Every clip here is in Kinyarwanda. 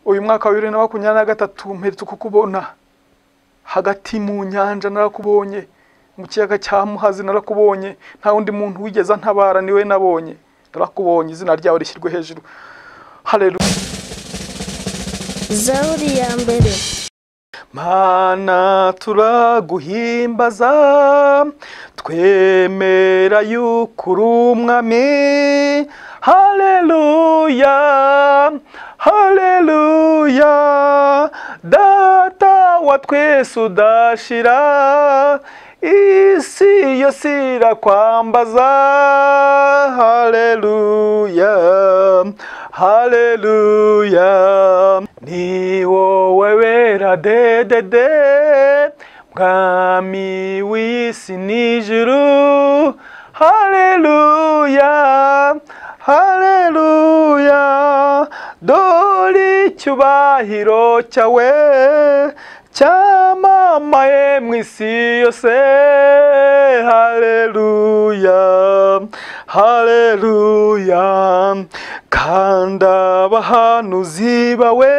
uyu mwaka wa 2023 mperutse kukubona hagati mu nyanja, narakubonye mu kiyaga cya Muhazi, narakubonye nta wundi muntu wigeze ntabara, niwe nabonye, narakubonye, izina ryawe rishyirwe hejuru. Haleluya. Zaburi ya mbere. Mana turaguhimbaza, twemera yuko uri umwami. Haleluya, haleluya, data wa twese udashira, isi yose irakwambaza. Haleluya, haleluya, ni wowe wera dedede, mwami w'isi n'ijuru. Haleluya, haleluya, dore icyubahiro cyawe cyamamaye mu isi yose. Haleluya, haleluya, kandi abahanuzi bawe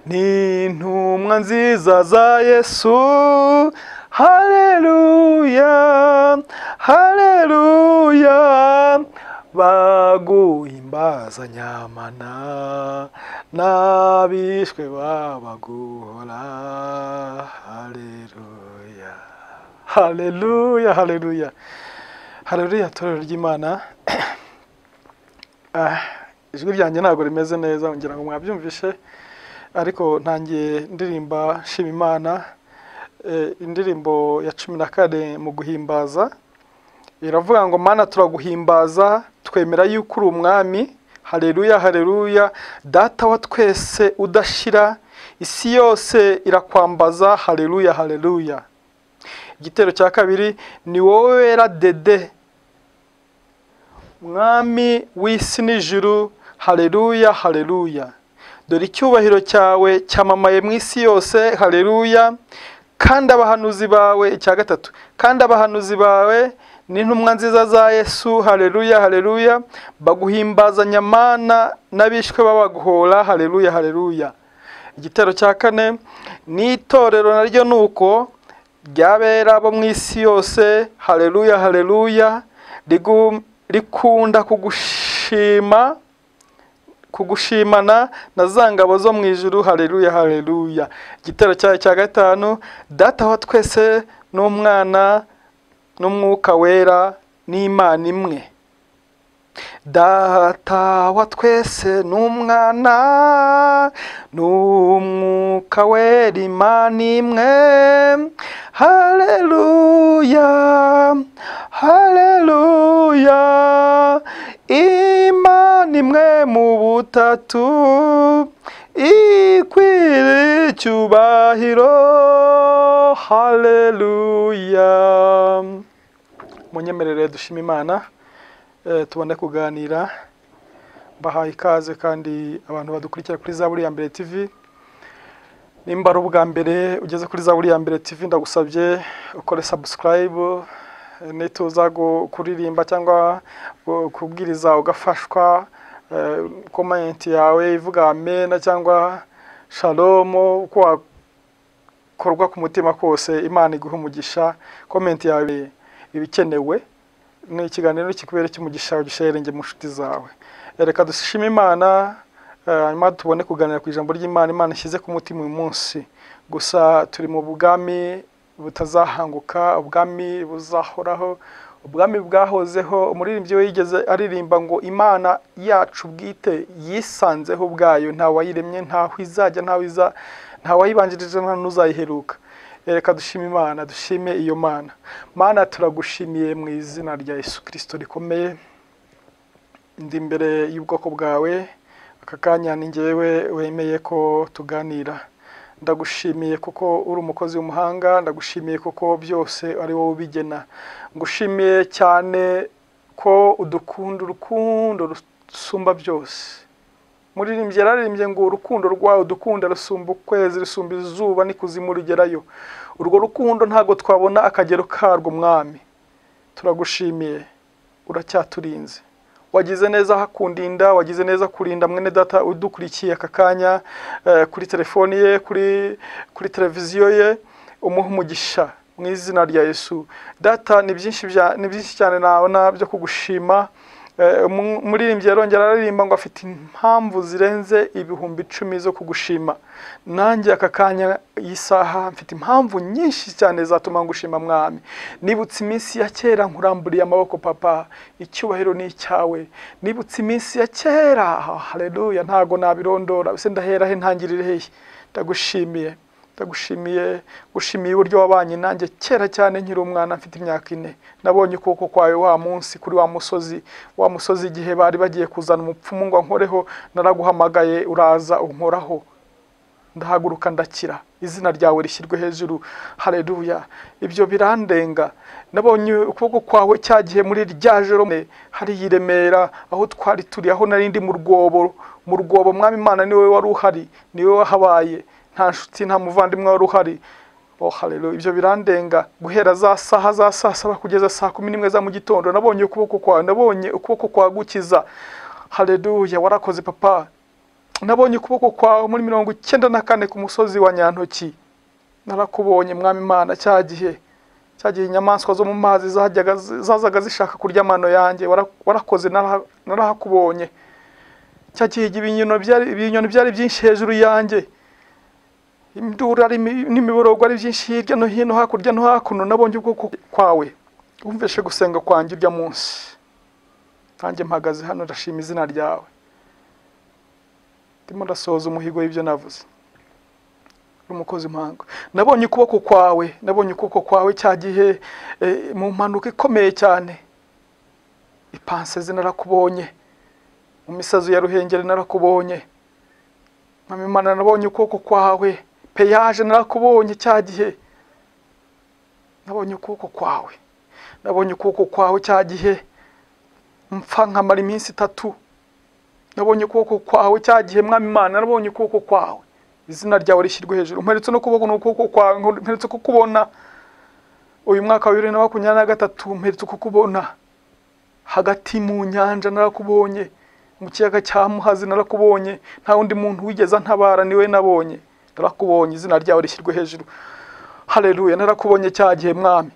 n'intumwa nziza za Yesu. Haleluya, haleluya, baguhimbaza nyamana, n'abishwe babaguhora. Haleluya, haleluya, haleluya, haleluya, torero ry'Imana. Ijwi ryanjye ntabwo rimeze neza, ngira ngo mwabyumvishe, ariko ntangiye ndirimba nshima Imana. Indirimbo ya 14 mu guhimbaza iravuga ngo Mana turaguhimbaza, twemera yuko uri umwami. Haleluya, haleluya, data wa twese udashira, isi yose irakwambaza. Haleluya, haleluya. Igitero cya kabiri, ni wowe wera dede, mwami w'isi n'ijuru. Haleluya, haleluya, dore icyubahiro cyawe cyamamaye mu isi yose. Haleluya, kandi abahanuzi bawe. Icya gatatu, kandi abahanuzi bawe n'intumwa nziza za Yesu. Haleluya, haleluya, baguhimbaza nyamana, n'abishwe babaguhora. Haleluya, haleluya. Igitero cya kane, n'itorero naryo nuko ryabera bo mu isi yose. Haleluya, haleluya, rikunda kugushimana na za ngabo zo mu ijuru. Haleluya, haleluya. Igitero cya gatanu, data wa twese n'umwana n'umwuka wera n'Imana imwe. Data wa twese n'umwana n'umwuka wera, Imana imwe. Haleluya, haleluya, Imana imwe mu butatu, ikwiriye icyubahiro. Haleluya. Munyemerere dushima Imana, tubone kuganira. Bahaye ikaze kandi abantu badukurikira kuri Zaburi ya mbere TV. Nimba ari ubwa mbere ugeze kuri Zaburi ya mbere TV, ndagusabye ukore subscribe, nituza kuririmba cyangwa kubwiriza ugafashwa, comment yawe ivuga amen cyangwa shalom, uko wakorwa ku mutima kose. Imana iguha umugisha. Comment yawe ibikenewe, ni ikiganiro kikubere cy'umugisha, ugisherenge mu nshuti zawe. Reka dushime Imana, hanyuma tubone kuganira ku ijambo ry'Imana. Imana ishyize ku mutima uyu munsi. Gusa turi mu bwami butazahanguka, ubwami buzahoraho, ubwami bwahozeho. Umuririmbyi we yigeze aririmba ngo Imana yacu bwite yisanzeho ubwayo, nta wayiremye, ntaho izajya, nta wayibanjirije, nta n'uzayiheruka. Reka dushime Imana, dushime iyo Mana. Mana turagushimiye mu izina rya Yesu Kristo rikomeye. Ndi imbere y'ubwoko bwawe, aka kanya ni njyewe wemeye ko tuganira. Ndagushimiye kuko uri umukozi w'umuhanga, ndagushimiye kuko byose ari wowe ubigena. Ngushimiye cyane ko udukunda, urukundo rusumba byose. Muririmbyi yararimbye ngo urukundo rwawe udukunda rusumba ukwezi, rusumba izuba n'ikuzimu rugerayo. Urwo rukundo ntago twabona akagero karwo mwami. Turagushimiye, uracyaturinze, wagize neza hakundinda, wagize neza kurinda mwene data udukurikiye aka kanya kuri telefoni ye, kuri televiziyo ye, umuha umugisha mu izina rya Yesu. Data, ni byinshi cyane nabona byo kugushima. Umuririmbyi yarongera aririmba ngo afite impamvu zirenze 10,000 zo kugushima. Nanjye aka kanya yisaha mfite impamvu nyinshi cyane zatuma ngushima mwami. Nibutse iminsi ya kera nkuramburiye amaboko papa, icyubahiro ni icyawe. Nibutse iminsi ya kera, haleluya, ntago nabirondora, ese ndahera he ntangirire he? Ndagushimiye gushimiye uburyo wabanye nanjye kera cyane nkiri umwana mfite imyaka 4. Nabonye ukuboko kwawe wa munsi kuri wa musozi igihe bari bagiye kuzana umupfumu ngo nkoreho, naraguhamagaye uraza unkoraho, ndahaguruka ndakira. Izina ryawe rishyirwe hejuru, haleluya. Ibyo birandenga. Nabonye ukuboko kwawe cyagihe muri rya joro hari yiremera aho twari turi, aho narindi mu rwobo mwami Imana, niwe wari uhari, niwe wahabaye, nta nshuti nta muvandimwe wari uhari. Oh haleluya. Ibyo birandenga. Guhera za saa 7 kugeza saa 11 za mu gitondo nabonye ukuboko kwawe, nabonye ukuboko kwa gukiza. Haleluya, warakoze papa. Nabonye ukuboko kwawe muri 94 ku musozi wa Nyantoki. Narakubonye mwami Imana, cyagihe inyamaswa zo mu mazi zazaga zishaka kurya amano yanjye, warakoze, narahakubonye. Cyagihe ibinyoni byari byinshi hejuru yanjye, induru n'imiborogo ari byinshi hirya no hino, hakurya no hakuno. Nabonye ubwoko kwawe, wumveshe gusenga kwanjye urya munsi. Nanjye mpagaze hano ndashima izina ryawe, ndimo ndasohoza umuhigo w'ibyo navuze. Umukozi mpango. Nabonye ukuboko kwawe cyagihe mu mpanuka ikomeye cyane. Ipanseze narakubonye, mu misazo ya Ruhengeri narakubonye. Mwami Imana, nabonye ukuboko kwawe, peyaje narakubonye cyagihe. Nabonye ukuboko kwawe cyagihe mpfa nkamara iminsi 3. Nabonye ukuboko kwawe cyagihe mwami Imana, nabonye ukuboko kwawe. Izina ryawe rishyirwe hejuru. Mperetse no kuboko n'ukuboko kwawe, mperetse kukubona uyu mwaka wa 2023, mperetse kukubona hagati mu nyanja narakubonye, mu kiyaga cya Muhazi narakubonye, nta wundi muntu wigeze antabara, niwe nabonye. Narakubonye, izina ryawe rishyirwe hejuru, haleluya. Narakubonye cyagihe mwami.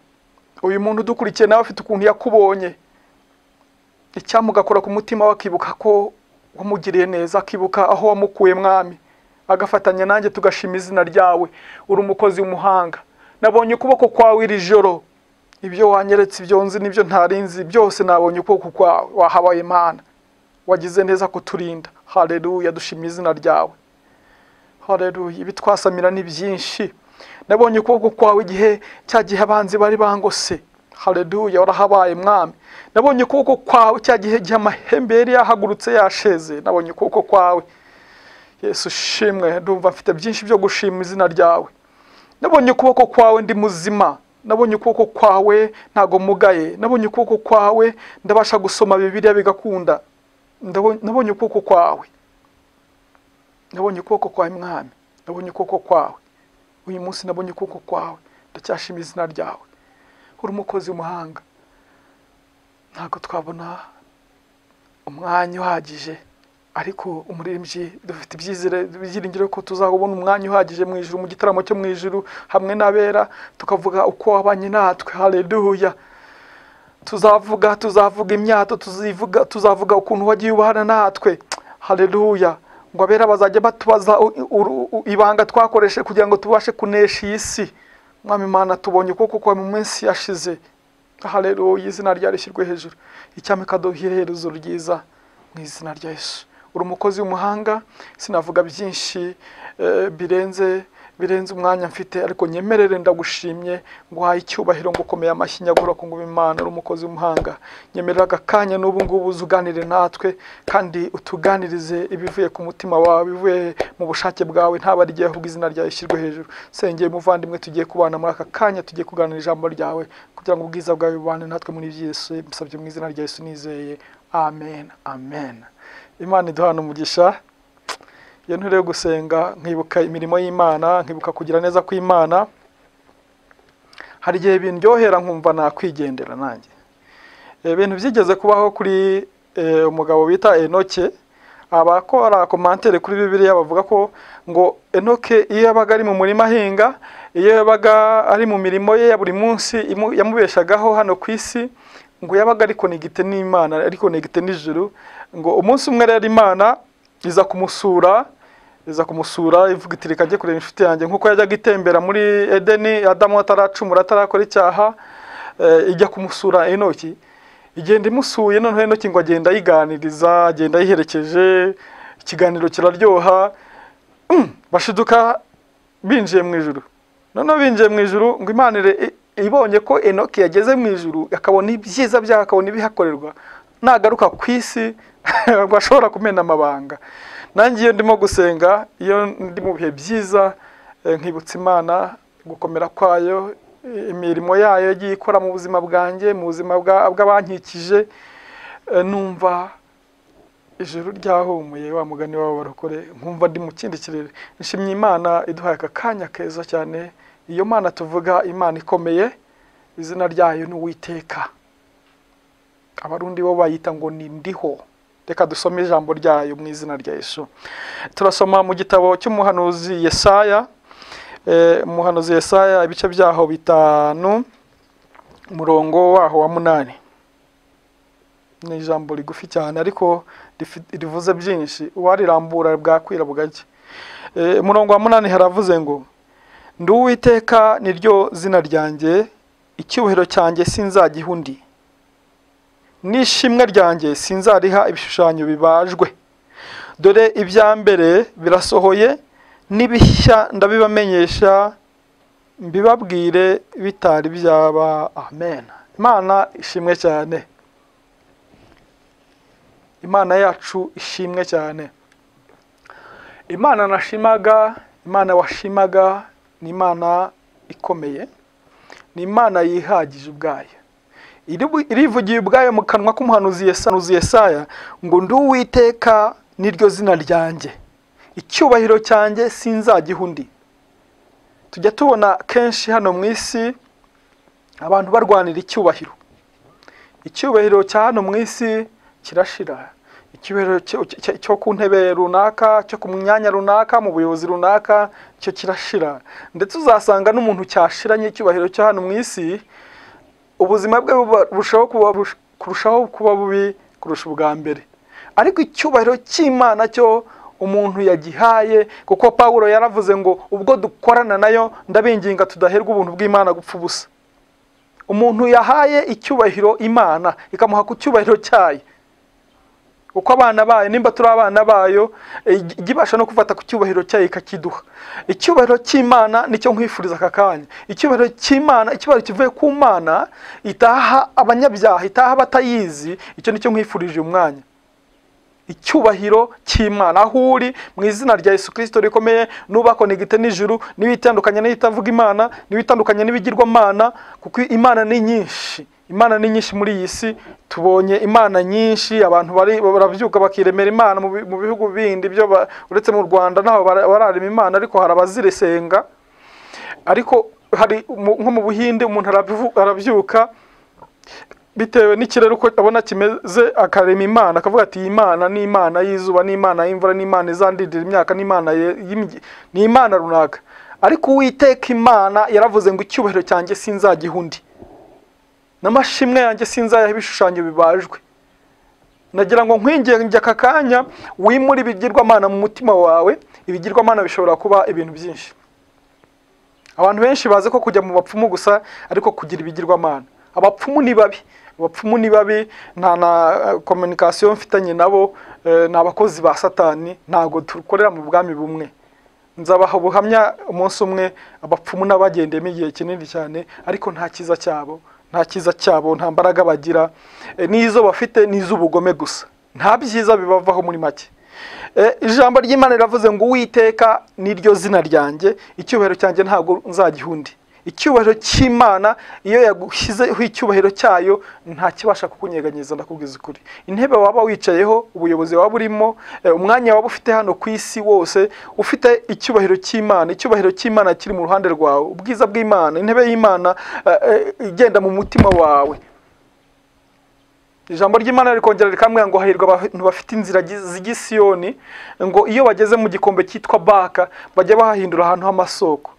Uyu muntu udukurikiye nawe afite ukuntu yakubonye, icyamugakora ku mutima wakibuka ko wamugiriye neza, akibuka aho wamukuye mwami, agafatanya nanjye tugashima izina ryawe. Uri umukozi w'umuhanga. Nabonye ukuboko kwawe iri joro, ibyo wanyeretse, ibyo nzi n'ibyo ntarinzi byose nabonye ukuboko kwawe. Wahabaye Imana, wagize neza kuturinda. Haleluya, dushima izina ryawe, haleluya. Ibi twasamira ni byinshi. Nabonye ukuboko kwawe igihe cyagihe abanzi bari bangose. Haleluya, warahabaye mwami. Nabonye ukuboko kwawe cyagihe amahembe yari yahagurutse yasheze. Nabonye ukuboko kwawe Yesu shimwe. Ndumva mfite byinshi byo gushima izina ryawe. Nabonye ukuboko kwawe ndi muzima. Nabonye ukuboko kwawe ntago mugaye. Nabonye ukuboko kwawe ndabasha gusoma Bibiliya bigakunda. Nabonye ukuboko kwawe. Nabonye ukuboko kwawe mwami. Nabonye ukuboko kwawe. Uyu munsi nabonye ukuboko kwawe. Ndacyashima izina ryawe. Uri umukozi w'umuhanga. Ntago twabona umwanya uhagije, ariko umuririmbyi dufite ibyiringiro ko tuzabona umwanya uhagije mu ijuru, mu gitaramo cyo mu ijuru hamwe n'abera, tukavuga uko wabanye natwe. Haleluya. Tuzavuga imyato, tuzavuga ukuntu wagiye ubahana natwe. Haleluya. Ngo abera bazajya batubaza ibanga twakoreshe kugira ngo tubashe kunesha iyi si. Mwami Imana, tubonye ukuboko kwawe mu minsi yashize. Haleluya, izina ryawe rishyirwe hejuru. Icyampa kaduhire iherezo ryiza mu izina rya Yesu. Uri umukozi w'umuhanga. Sinavuga byinshi birenze umwanya mfite, ariko nyemerere ndagushimye, nguhaye icyubahiro, ngukomeye amashyi nyagura ko nguba Imana. Uri umukozi w'umuhanga. Nyemerera agakanya n'ubu ngubu uzuganire natwe, kandi utuganirize ibivuye ku mutima wawe, bivuye mu bushake bwawe, ntabari giye ahubwo izina ryawe rishyirwe hejuru. Sengeye muvandimwe, tugiye kubana muri aka kanya, tugiye kuganira ijambo ryawe kugira ngo ubwiza bwawe bubane natwe muri Yesu. Mbisabye mu izina rya Yesu nizeye, amen, amen. Imana iduhana umugisha. Iyo ntureye gusenga nkibuka imirimo y'Imana, nkibuka kugira neza kw'Imana, hari igihe bindyohera nkumva nakwigendera nanjye. Ibintu byigeze kubaho kuri umugabo bita Enoke, abakora commentaire kuri Bibiliya bavuga ko ngo Enoke iyo yabaga ari mu murima ahinga, iyo yabaga ari mu mirimo ye ya buri munsi yamubeshagaho hano ku isi, ngo yabaga ari connected n'Imana, ari connected n'ijuru. Ngo umunsi umwe rero Imana iza kumusura ivuga iti reka njye kureba inshuti yanjye, nkuko yajyaga itembera muri Edeni Adamu ataracumura atarakora icyaha, ijya kumusura Enoki. Igenda imusuye, none Enoki ngo agenda yiganiriza, agenda yiherekeje, ikiganiro kiraryoha. Bashiduka binjiye mu ijuru. None binjiye mu ijuru, ngo Imana ibonye ko Enoki yageze mu ijuru, akabona ibyiza byaho, akabona ibihakorerwa, nagaruka ku isi ngo ashobora kumena amabanga. Nanjye iyo ndimo gusenga, iyo ndi mu bihe byiza, nkibutsa Imana gukomera kwayo, imirimo yayo yagiye ikora mu buzima bwanjye, mu buzima bw'abankikije, numva ijuru ryahumuye, wa mugani wabo barokore, nkumva ndi mu kindi kirere. Nshimye Imana iduhaye aka kanya keza cyane. Iyo Mana tuvuga, Imana ikomeye, izina ryayo ni Uwiteka. Abarundi bo bayita ngo ni Ndiho. Reka dusome ijambo ryayo mu izina rya Yesu. Turasoma mu gitabo cy'umuhanuzi Yesaya, umuhanuzi Yesaya ibice byaho 5, umurongo waho wa 8. Ni ijambo rigufi cyane ariko rivuze byinshi, uwarirambura bwakwira bugake. Umurongo wa 8 haravuze ngo, ndi Uwiteka niryo zina ryanjye, icyubahiro cyanjye sinzagihundi, n'ishimwe ryanjye sinzariha ibishushanyo bibajwe. Dore ibya mbere birasohoye, n'ibishya ndabibamenyesha, mbibabwire bitari byaba. Amen. Imana ishimwe cyane. Imana yacu ishimwe cyane. Imana nashimaga, Imana washimaga, ni Imana ikomeye, ni Imana yihagije ubwayo. Irivugiye ubwayo mu kanwa k'umuhanuzi Yesaya ngo, ndi Uwiteka niryo zina ryanjye, icyubahiro cyanjye sinzagihundi. Tujya tubona kenshi hano mu isi abantu barwanira icyubahiro. Icyubahiro cya hano mu isi kirashira. Icyubahiro cyo ku ntebe runaka, cyo ku myanya runaka, mu buyobozi runaka, cyo kirashira. Ndetse uzasanga n'umuntu cyashiranye icyubahiro cyo hano mu isi, ubuzima bwe kurushaho kuba bubi kurusha ubwa mbere. Ariko icyubahiro cy'Imana cyo umuntu yagihaye, kuko Pawulo yaravuze ngo, ubwo dukorana nayo ndabinginga tudaherwa ubuntu bw'Imana gupfa ubusa. Umuntu yahaye icyubahiro Imana, ikamuha ku cyubahiro cyayo. Uko abana bayo, nimba turi abana bayo, igibasha no kufata ku cyubahiro cyayo ikakiduha. Icyubahiro cy'Imana nicyo nkwifuriza aka kanya. Icyubahiro cy'Imana, icyubahiro kivuye ku Mana, itaha abanyabyaha, itaha batayizi, icyo nicyo nkwifurije umwanya. Icyubahiro cy'Imana aho uri, mu izina rya Yesu Kristo rikomeye, nuba connected n'ijuru, nibitandukanye n'itavuga Imana, nibitandukanye n'ibigirwamana, kuko Imana ni nyinshi. Imana ni nyinshi muri iyi si. Tubonye Imana nyinshi, abantu barabyuka bakiremera Imana mu bihugu bindi byo uretse mu Rwanda naho bararema Imana, ariko harabaziresenga. Ariko hari nko mu Buhinde umuntu arabyuka bitewe n'ikirere uko abona kimeze, akarema Imana, akavuga ati Imana ni Imana y'izuba, ni Imana y'imvura, ni Imana izandindira imyaka, ni Imana ni Imana runaka. Ariko Uwiteka Imana yaravuze ngo, icyubahiro cyanjye sinzagihundi, n'amashimwe yanjye sinzayaha ibishushanyo bibajwe. Nagira ngo nkwinginge aka kanya wimure ibigirwamana mu mutima wawe. Ibigirwamana bishobora kuba ibintu byinshi. Abantu benshi baze ko kujya mu bapfumu gusa, ariko kugira ibigirwamana. Abapfumu ni babi. Abapfumu ni babi, nta na communication mfitanye nabo, n'abakozi ba Satani, ntago tukorera mu bwami bumwe. Nzabaha ubuhamya umunsi umwe, abapfumu n'abagendemo igihe kinini cyane, ariko nta kiza cyabo, nta mbaraga bagira, n'izo bafite n'iz'ubugome gusa. Nta byiza bibavaho muri make. Ijambo ry'Imana riravuze ngo, Uwiteka niryo zina ryanjye, icyubahiro cyanjye ntago nzagihundi. Icyubahiro cy'Imana iyo yagushyizeho icyubahiro cyayo, nta kibasha kukunyeganyeza, ndakubwiza ukuri. Intebe waba wicayeho, ubuyobozi waba burimo, umwanya waba ufite hano ku isi wose, ufite icyubahiro cy'Imana. Icyubahiro cy'Imana kiri mu ruhande rwawe, ubwiza bw'Imana, intebe y'Imana igenda mu mutima wawe. ijambo ry'Imana rikongera rikamubwira ngo hahirwa abantu bafite inzira z'igisiyoni, ngo iyo bageze mu gikombe cyitwa Baka bajya bahahindura ahantu h'amasoko.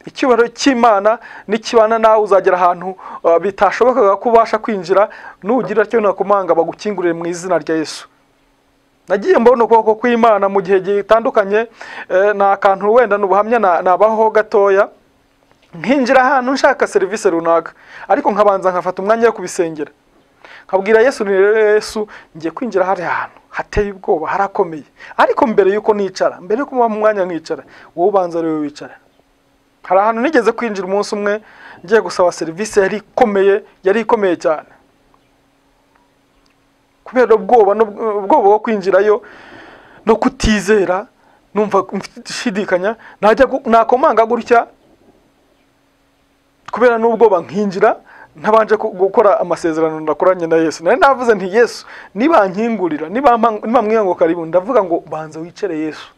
Icyubahiro cy'Imana nikibana nawe uzagera ahantu bitashobokaga kubasha kwinjira, nugira cyo nakomanga bagukingurire mu izina rya Yesu. Nagiye mbona ukuboko kw'Imana mu gihe gitandukanye, na akantu wenda n'ubuhamya nabaho gatoya, nkinjira ahantu nshaka serivisi runaka, ariko nkabanza nkafata umwanya wo kubisengera, nkabwira Yesu ni Yesu, ngiye kwinjira hari ahantu hateye ubwoba, harakomeye, ariko mbere yuko nicara, mbere yuko mu mwanya nkicara, wowe ubanza rero wicara. Hari ahantu nigeze kwinjira umunsi umwe ngiye gusaba serivisi yari ikomeye cyane, kubera ubwoba bwo kwinjirayo no kutizera, numva nshidikanya, nakomanga gutya kubera n'ubwoba nkinjira ntabanje gukora amasezerano ndakoranye na Yesu. Nari navuze nti Yesu niba nkingurira, niba mwira ngo karibu, ndavuga ngo banza wicare Yesu.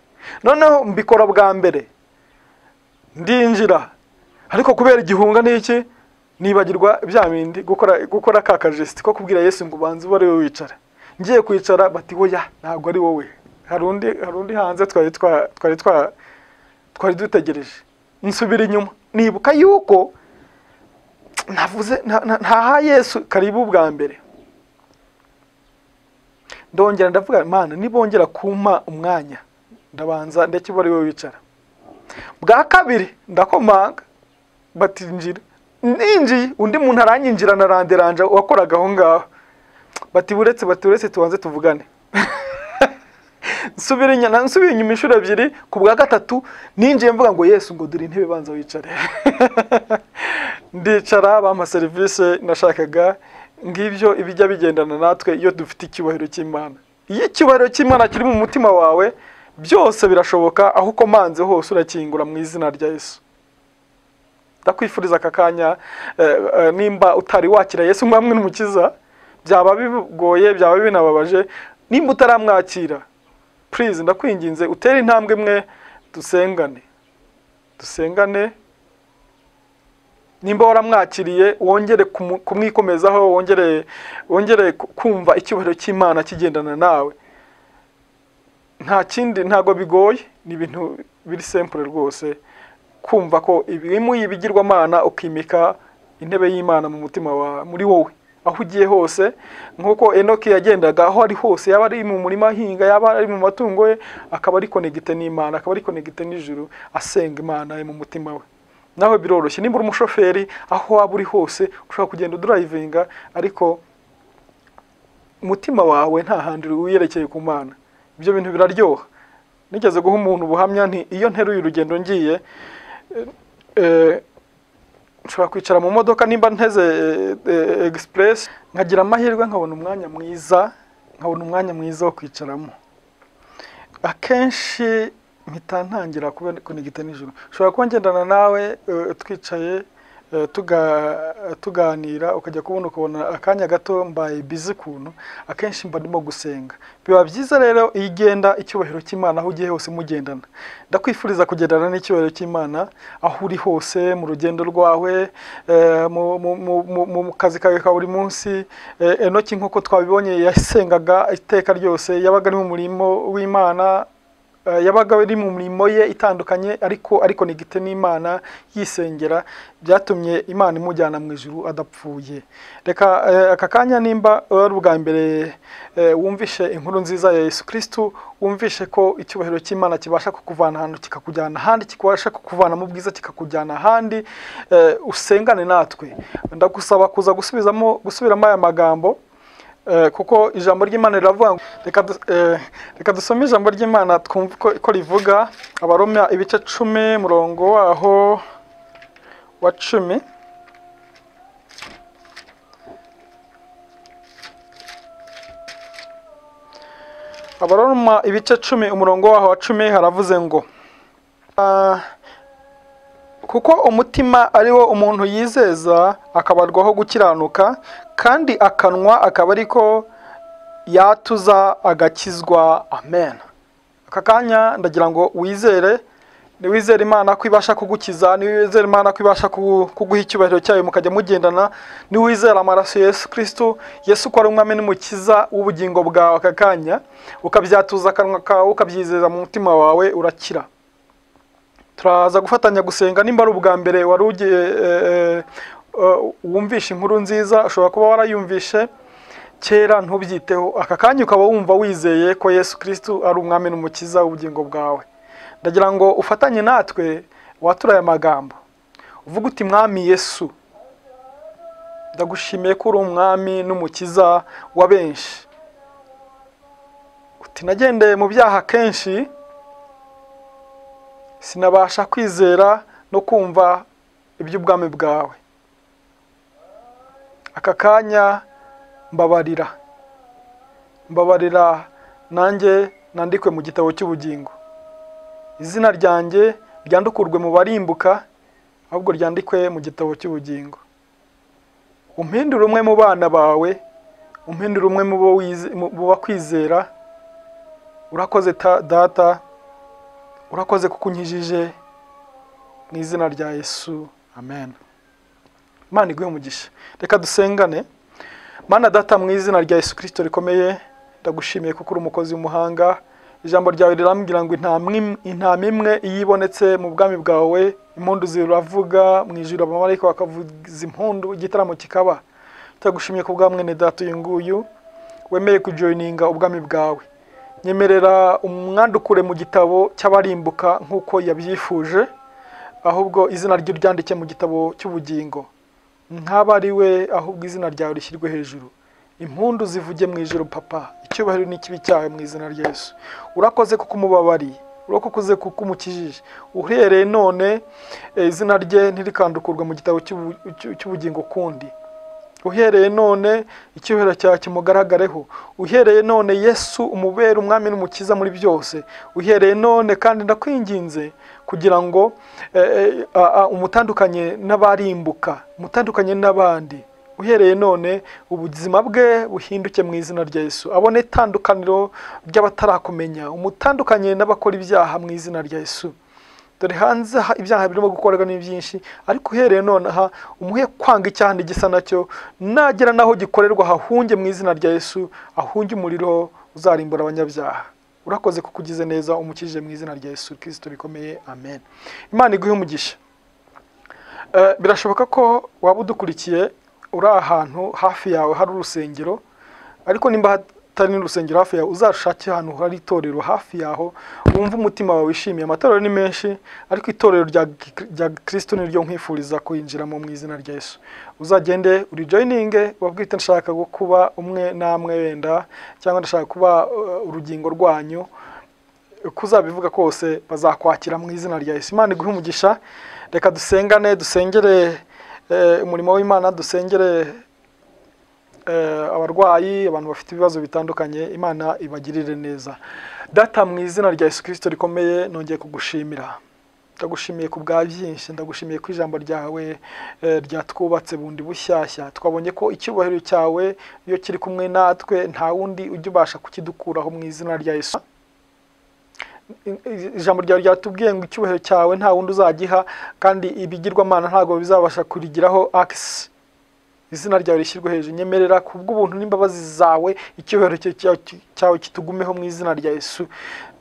Noneho mbikora bwa mbere ndinjira, ariko kubera igihunga n'iki nibagirwa bya bindi gukora ka kagesti ko kubwira Yesu ngo banza ubare we wicara. Ngiye kwicara bati oya ntabwo ari wowe, harundi hanze twari dutegereje. Nsubira inyuma nibuka yuko navuze ntaha Yesu karibu bwa mbere. Ndongera ndavuga Mana nibongera kumpa umwanya ndabanza ndetse ubare we wicara. Bwa kabiri ndakomanga bati njira, ninjiye undi muntu aranyinjira naranderanja wakoraga aho ngaho, bati buretse tubanze tuvugane. Nsubira inyuma inshuro ebyiri, ku bwa gatatu ninjiye mvuga ngo Yesu ngo duri intebe banza wicare. Ndicara bampa serivisi nashakaga. Ngibyo ibijya bigendana natwe iyo dufite icyubahiro cy'Imana. Iyo icyubahiro cy'Imana kiri mu mutima wawe, byose birashoboka, aho ukomanze hose urakingura mu izina rya Yesu. Ndakwifuriza aka kanya, nimba utari wakira Yesu mwamwe n'umukiza, byaba bigoye, byaba binababaje, nimba utaramwakira, please ndakwinginze utere intambwe imwe dusengane. Nimba waramwakiriye wongere kumwikomezaho, wongere kumva icyubahiro cy'Imana kigendana nawe. Nta kindi, ntago bigoye, ni ibintu biri simple rwose, kumva ko ibigirwamana ukimika intebe y'Imana mu mutima wa muri wowe aho ugiye hose, nkuko Enoki yagendaga aho ari hose, yaba ari mu murima hinga, yaba ari mu matungo ye, akaba ari connected n'Imana, akaba ari connected n'ijuru, asenga Imana mu mutima we. Nawe biroroshye, nimba uri umushoferi aho waba uri hose ushobora kugenda drivinga, ariko umutima wawe nta handi wiyerekeye ku Mana. Ibyo bintu biraryoha. Nigeze guha umuntu ubuhamya nti iyo nteruye urugendo ngiye, nshobora kwicara mu modoka nimba nteze express, nkagira amahirwe nkabona umwanya mwiza wo kwicaramo. Akenshi mpita ntangira connected n'ijuru. Ushobora kuba ngendana nawe twicaye tuganira, ukajya kubona akanya gato mbaye busy kuntu, akenshi mba ndimo gusenga. Biba byiza rero igenda icyubahiro cy'Imana aho ugiye hose mugendana. Ndakwifuriza kugendana n'icyubahiro cy'Imana aho uri hose, mu rugendo rwawe, mu kazi kawe ka buri munsi. Enoki nk'uko twabibonye yasengaga iteka ryose, yabaga ari mu murimo w'Imana, yabaga ari mu murimo ye itandukanye, ariko nigite n'Imana yisengera, byatumye Imana imujyana mu ijuru adapfuye. Reka aka kanya nimba ari ubwa mbere wumvishe inkuru nziza ya Yesu Kristo, wumvishe ko icyubahiro cy'Imana kibasha kukuvana ahantu kikakujyana ahandi, kibasha kukuvana mu bwiza kikakujyana ahandi, usengane natwe. Ndagusaba kuza gusubiramo aya magambo, kuko ijambo ry'Imana riravuga. Reka dusome ijambo ry'Imana twumve ko rivuga. Abaroma ibice 10 murongo waho wa 10. Abaroma ibice 10 umurongo waho wa 10 haravuze ngo kuko umutima ari wo umuntu yizeza akabarwaho gukiranuka, kandi akanwa akaba ariko yatuza agakizwa. Amen. Aka kanya ndagira ngo wizere niwizera Imana ko ibasha kugukiza, niwizera Imana ko ibasha kuguha icyubahiro cyayo mukajya mugendana, niwizera amaraso ya Yesu Kristo, Yesu ko ari umwami n'umukiza w'ubugingo bwawe aka kanya, ukabyatuza akanwa kawe ukabyizeza mu mutima wawe, urakira. Turaza gufatanya gusenga. Nimba ari ubwa mbere wari ugiye wumvisha inkuru nziza, ushobora kuba warayumvishe kera ntubyiteho, aka kanya ukaba wumva wizeye ko Yesu Kristo ari umwami n'umukiza w'ubugingo bwawe. Ndagira ngo ufatanye natwe watura aya magambo, uvuga uti mwami Yesu, ndagushimiye ko uri umwami n'umukiza wa benshi. Uti nagendeye mu byaha kenshi, sinabasha kwizera no kumva iby'ubwami bwawe. Aka kanya mbabarira nanjye nandikwe mu gitabo cy'ubugingo. Izina ryanjye ryandukurwe mu barimbuka, ahubwo ryandikwe mu gitabo cy'ubugingo. Umpindure umwe mu bana bawe, umpindure umwe mu bakwizera. Urakoze data, urakoze kukunkijije mu izina rya Yesu, amen. Imana iguhe umugisha. Reka dusengane. Mana data, mu izina rya Yesu Kristo rikomeye, ndagushimiye kuko uri umukozi w'umuhanga. Ijambo ryawe rirambwira ngo intama imwe iyibonetse mu bwami bwawe, impundu ziravuga mu ijuru, abamarayika bakavuza impundu, igitaramo kikaba. Ndagushimiye ku bwa mwene data uyu nguyu wemeye kujoininga ubwami bwawe. Nyemerera umwandukure mu gitabo cy'abarimbuka nk'uko yabyifuje, ahubwo izina rye ryandike mu gitabo cy'ubugingo. Nk'aba ari we, ahubwo izina ryawe rishyirwe hejuru. Impundu zivuge mu ijuru papa, icyubahiro n'ikibi cyawe mu izina rya Yesu. Urakoze kuko umubabariye, urakoze kuko umukijije. Uhereye none izina rye ntirikandukurwe mu gitabo cy'ubugingo kundi. Uhereye none icyubahiro cyawe kimugaragareho. Uhereye none Yesu umubere umwami n'umukiza muri byose. Uhereye none kandi ndakwinginze kugira ngo umutandukanye n'abarimbuka, umutandukanye n'abandi. Uhereye none ubuzima bwe buhinduke mu izina rya Yesu. Abone itandukaniro ry'abatarakumenya, umutandukanye n'abakora ibyaha mu izina rya Yesu. Dore hanze ibyaha birimo gukorwa ni byinshi, ariko uhereye none umuhe kwanga icyaha n'igisa nacyo, nagera naho gikorerwa hahunge mu izina rya Yesu, ahunge umuriro uzarimbura abanyabyaha. Urakoze kukugize neza, umukijije mu izina rya Yesu Kristo rikomeye, amen. Imana iguhe umugisha. Birashoboka ko waba udukurikiye uri ahantu hafi yawe hari urusengero, ariko nimba hatari n'urusengero hafi yawe, uzashake ahantu hari itorero hafi yaho wumva umutima wawe wishimiye. Amatorero ni menshi, ariko itorero rya Kristo niryo nkwifuriza kwinjiramo mu izina rya Yesu. Uzagende urijoininge, wabwite nshaka kuba umwe namwe wenda, cyangwa ndashaka kuba urugingo rwanyu, kuzabivuga kose bazakwakira mu izina rya Yesu. Imana iguhe umugisha. Reka dusengane, dusengere umurimo w'Imana, dusengere abarwayi, abantu bafite ibibazo bitandukanye. Imana ibagirire neza. Data, mu izina rya Yesu Kristo rikomeye, nongeye kugushimira. Ndagushimiye ku bwa byinshi, ndagushimiye ko ijambo ryawe ryatwubatse bundi bushyashya. Twabonye ko icyubahiro cyawe iyo kiri kumwe natwe nta wundi ujya ubasha kukidukuraho mu izina rya Yesu. Ijambo ryawe ryatubwiye ngo icyubahiro cyawe nta wundi uzagiha, kandi ibigirwamana ntabwo bizabasha kurigiraho access. Izina ryawe rishyirwe hejuru. Nyemerera kubw'ubuntu n'imbabazi zawe icyubahiro cyawe kitugumeho mu izina rya Yesu.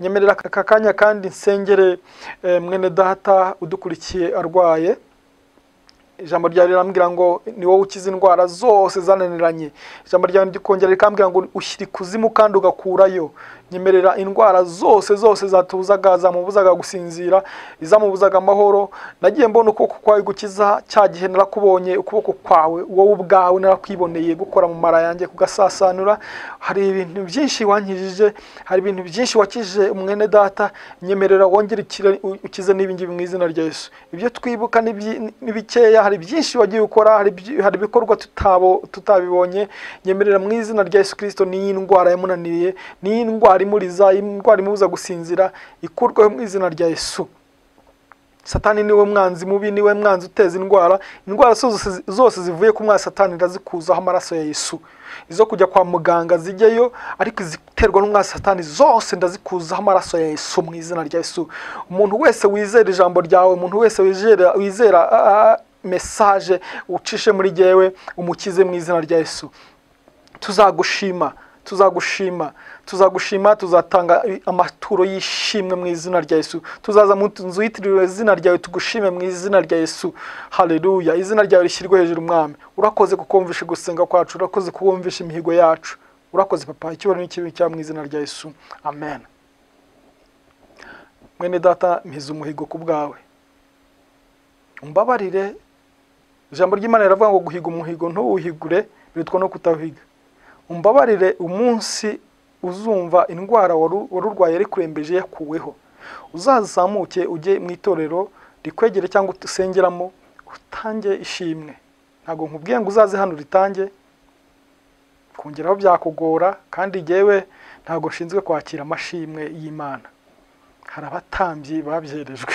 Nyemerera aka kanya kandi nsengere mwene data udukurikiye arwaye. Ijambo ryawe rirambwira ngo ni wowe ukiza indwara zose zananiranye. Ijambo ryawe rikongera rikambwira ngo ushyira ikuzimu kandi ugakurayo. Nyemerera indwara zose zatubuzaga, zamubuzaga gusinzira, izamubuzaga amahoro. Nagiye mbona ukuboko kwawe gukiza, cya gihe narakubonye ukuboko kwawe wowe ubwawe narakwiboneye gukora mu mara yanjye kugasasanura. Hari ibintu byinshi wankijije, hari ibintu byinshi wakije umwene data. Nyemerera wongere ukize n'ibingibi mu izina rya Yesu. Ibyo twibuka n'ibikeya, hari byinshi wagiye ukora, hari ibikorwa tutabibonye. Nyemerera mu izina rya Yesu Kristo ni indwara yamunaniye, ni indwara imuriza, indwara imubuza gusinzira, ikurweho mu izina rya Yesu. Satani niwe mwanzi mubi, niwe mwanzi uteza indwara. Indwara zose zivuye ku mwanzi Satani ndazikuzaho amaraso ya Yesu. Izo kujya kwa muganga zijyeyo, ariko iziterwa n'umwanzi Satani zose ndazikuzaho amaraso ya Yesu mu izina rya Yesu. Umuntu wese wizera ijambo ryawe, umuntu wese wizera message ucishe muri jewe, umukize mu izina rya Yesu. Tuzagushima, tuzatanga amaturo yishimwe mu izina rya Yesu. Tuzaza mu nzu yitiriwe izina ryawe tugushime mu izina rya Yesu. Haleluya. Izina ryawe rishyirwe hejuru mwami. Urakoze kukumvisha gusenga kwacu, urakoze kukumvisha imihigo yacu. Urakoze papa, icyubahiro n'ikibi cya mu izina rya Yesu. Amen. Mwene data, mpiza umuhigo ku bwawe. Umbabarire. Ijambo ry'Imana riravuga ngo guhiga umuhigo ntuwuhigure, birutwa no kutawiga. Umbabarire umunsi uzumva indwara warurwaye ari kurembeje yakuweho. Uzazamuke ujye mu itorero rikwegere cyangwa usengeramo utange ishimwe. Ntago nkubwiye ngo uzaze hano ritange, kongeraho byakugora, kandi jewe ntago nshinzwe kwakira amashimwe y'Imana. Hari abatambyi babyerejwe.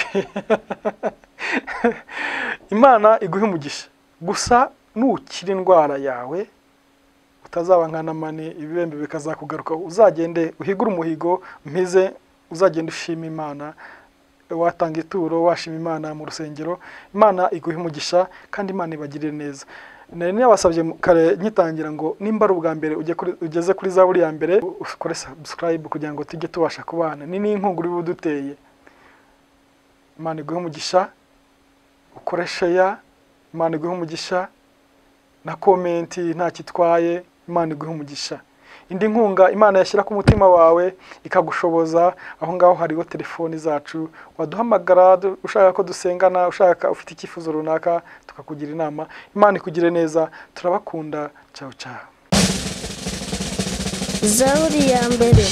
Imana iguhe umugisha. Gusa nukira indwara yawe utazaba nka Namani, ibibembe bikazakugaruka. Uzagende uhigura umuhigo mpize, uzagende ushima Imana, watanga ituro washima Imana mu rusengero. Imana iguhe umugisha kandi Imana ibagirire neza. Nari nabasabye kare nyitangira ngo nimba ari ubwa mbere ugeze kuri Zaburi ya mbere, ukore subscribe kugira ngo tujye tubasha kubana. Ni inkunguri buduteye. Imana iguhe umugisha, ukore share, Imana iguhe umugisha, na comment nta kitwaye. Imana iguhe umugisha. Indi nkunga Imana yashyira ku mutima wawe ikagushoboza, aho ngaho hariho telefoni zacu, waduhamagara ushaka ko dusengana, ushaka ufite icyifuzo runaka tukakugira inama. Imana ikugire neza, turabakunda. Ciao ciao. Zaburi ya mbere.